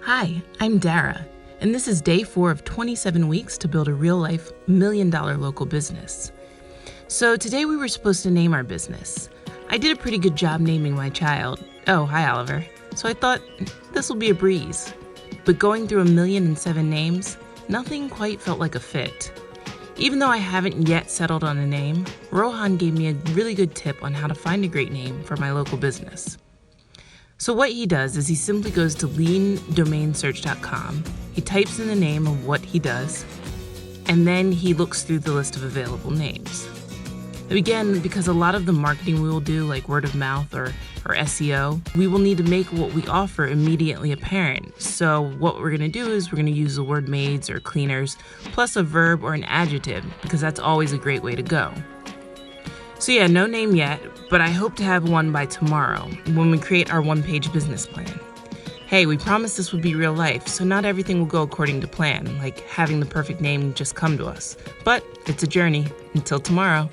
Hi, I'm Dara, and this is day 4 of 27 weeks to build a real-life, million-dollar local business. So today we were supposed to name our business. I did a pretty good job naming my child. Oh, hi Oliver. So I thought, this will be a breeze. But going through 1,000,007 names, nothing quite felt like a fit. Even though I haven't yet settled on a name, Rohan gave me a really good tip on how to find a great name for my local business. So what he does is he simply goes to leandomainsearch.com, he types in the name of what he does, and then he looks through the list of available names. Again, because a lot of the marketing we will do, like word of mouth or SEO, we will need to make what we offer immediately apparent. So what we're going to do is we're going to use the word maids or cleaners, plus a verb or an adjective, because that's always a great way to go. So yeah, no name yet, but I hope to have one by tomorrow when we create our one-page business plan. Hey, we promised this would be real life, so not everything will go according to plan, like having the perfect name just come to us. But it's a journey. Until tomorrow.